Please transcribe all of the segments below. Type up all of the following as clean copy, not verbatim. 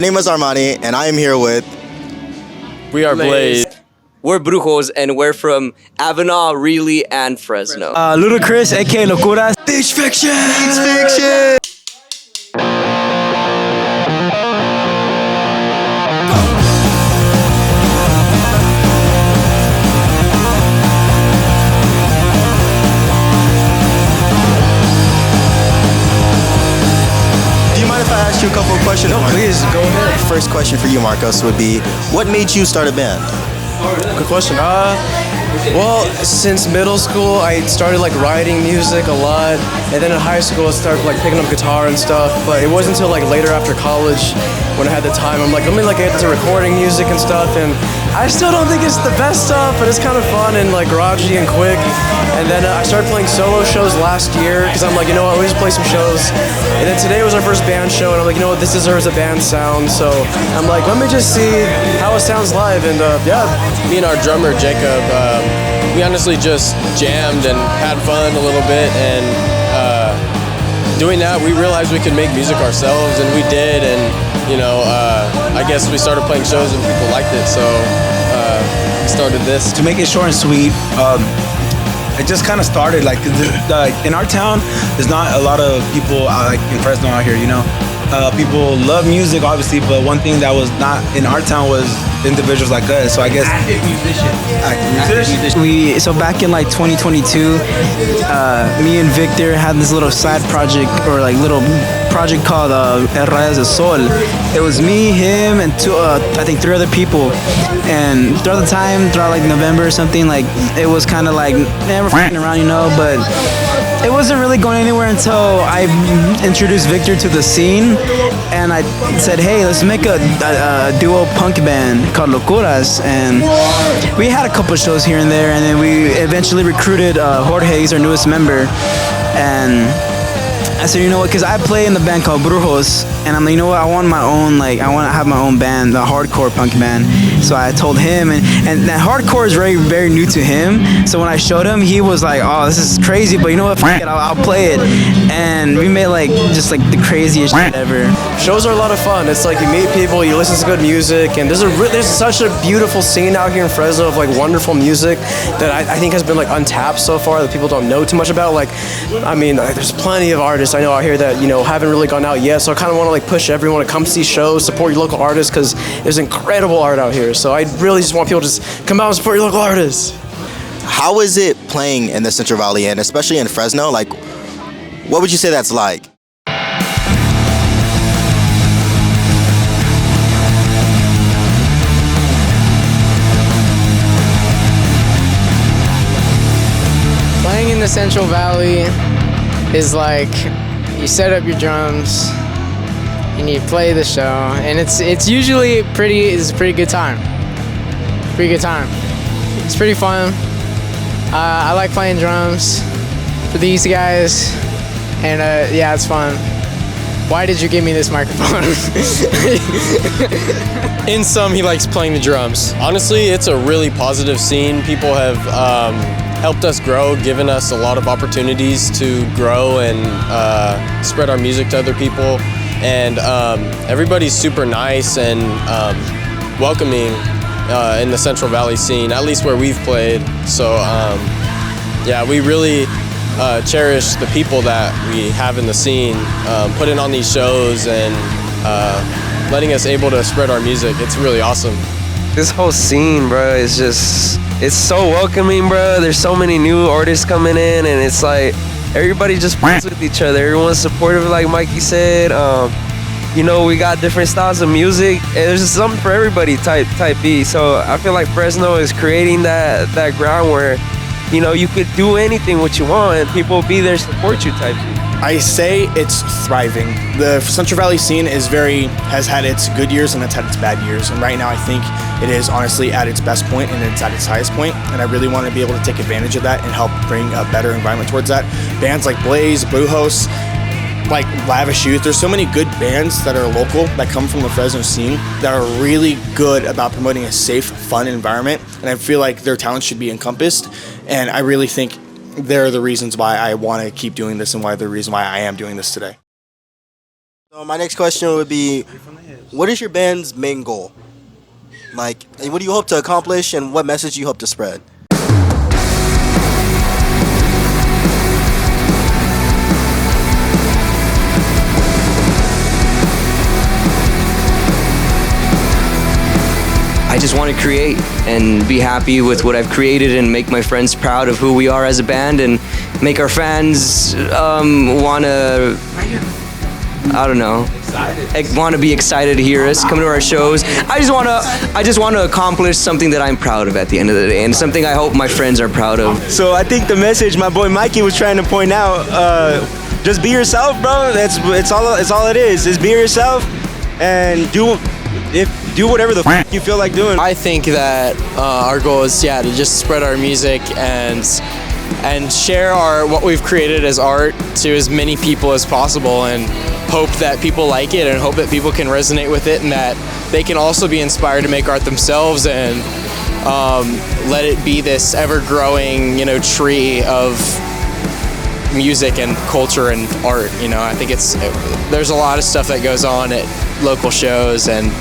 My name is Armani, and I am here with... We are Blaze. We're Brujos, and we're from Avenal, Reilly, and Fresno. Ludacris, aka Locuras. Beach Fiction! Beach Fiction! Do you mind if I ask you a couple of questions? No, please, go ahead. First question for you, Marcos, would be, what made you start a band? Good question. Well, since middle school, I started like writing music a lot, and then in high school, I started like picking up guitar and stuff. But it wasn't until like later after college, when I had the time, I'm like, let me like get into recording music and stuff. And I still don't think it's the best stuff, but it's kind of fun and like garagey and quick. And then I started playing solo shows last year because I'm like, you know what, we just play some shows. And then today was our first band show, and I'm like, you know what, this deserves a band sound. So I'm like, let me just see how it sounds live. And yeah. Me and our drummer, Jacob, we honestly just jammed and had fun a little bit, and doing that, we realized we could make music ourselves, and we did, and I guess we started playing shows and people liked it, so we started this. To make it short and sweet, it just kind of started like in our town. There's not a lot of people like in Fresno out here, people love music, obviously, but one thing that was not in our town was individuals like us. So I guess active musicians. So back in like 2022, me and Victor had this little side project or like little project called Rayas del Sol. It was me, him, and I think 3 other people. And throughout the time, throughout like November or something, like it was kind of like we're f***ing around, but it wasn't really going anywhere until I introduced Victor to the scene, and I said, hey, let's make a duo punk band called Locuras. And we had a couple shows here and there, and then we eventually recruited Jorge, he's our newest member. And I said, you know what, because I play in the band called Brujos, and I'm like, you know what, I want to have my own band, the hardcore punk band. So I told him, and that hardcore is very, very new to him. So when I showed him, he was like, oh, this is crazy, but you know what, f*** it, I'll play it. And we made like, just like the craziest shit ever. Shows are a lot of fun. It's like you meet people, you listen to good music, and there's such a beautiful scene out here in Fresno of like wonderful music that I think has been like untapped so far that people don't know too much about. Like, I mean, there's plenty of artists I know out here that haven't really gone out yet, so I kind of want to like push everyone to come see shows, support your local artists, because there's incredible art out here. So I really just want people to just come out and support your local artists. How is it playing in the Central Valley, and especially in Fresno? Like, what would you say that's like? Playing in the Central Valley is like you set up your drums and you play the show, and it's usually a pretty good time. Pretty good time. It's pretty fun. I like playing drums for these guys, and yeah, it's fun. Why did you give me this microphone? In sum, he likes playing the drums. Honestly, it's a really positive scene. People have helped us grow, given us a lot of opportunities to grow and spread our music to other people. And everybody's super nice and welcoming in the Central Valley scene, at least where we've played. So yeah, we really cherish the people that we have in the scene, putting on these shows and letting us able to spread our music. It's really awesome. This whole scene, bro, is just, it's so welcoming, bro. There's so many new artists coming in, and it's like everybody just plays with each other. Everyone's supportive, like Mikey said. We got different styles of music, and there's just something for everybody type B. So I feel like Fresno is creating that ground where, you could do anything what you want, and people will be there to support you type B. I say it's thriving. The Central Valley scene has had its good years and it's had its bad years. And right now I think it is honestly at its best point and it's at its highest point. And I really want to be able to take advantage of that and help bring a better environment towards that. Bands like Blaze, Brujos, like Lavish Youth, there's so many good bands that are local that come from the Fresno scene that are really good about promoting a safe, fun environment. And I feel like their talents should be encompassed. And I really think they're the reasons why I want to keep doing this and the reason why I am doing this today. So my next question would be, what is your band's main goal? Like, what do you hope to accomplish, and what message do you hope to spread? I just want to create and be happy with what I've created and make my friends proud of who we are as a band and make our fans want to, I don't know, want to be excited to hear us, come to our shows. I just want to accomplish something that I'm proud of at the end of the day, and something I hope my friends are proud of. So I think the message my boy Mikey was trying to point out, just be yourself, bro. It's all it is. Just be yourself and do whatever the f you feel like doing. I think that our goal is to just spread our music and share what we've created as art to as many people as possible, and hope that people like it and hope that people can resonate with it, and that they can also be inspired to make art themselves, and let it be this ever-growing, tree of music and culture and art. I think there's a lot of stuff that goes on at local shows, and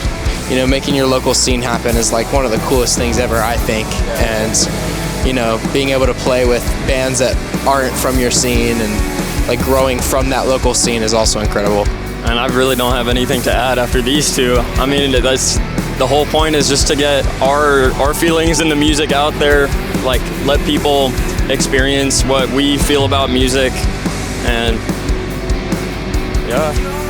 making your local scene happen is like one of the coolest things ever, I think. And being able to play with bands that aren't from your scene and like growing from that local scene is also incredible. And I really don't have anything to add after these two. I mean, the whole point is just to get our feelings and the music out there, like let people experience what we feel about music, and yeah.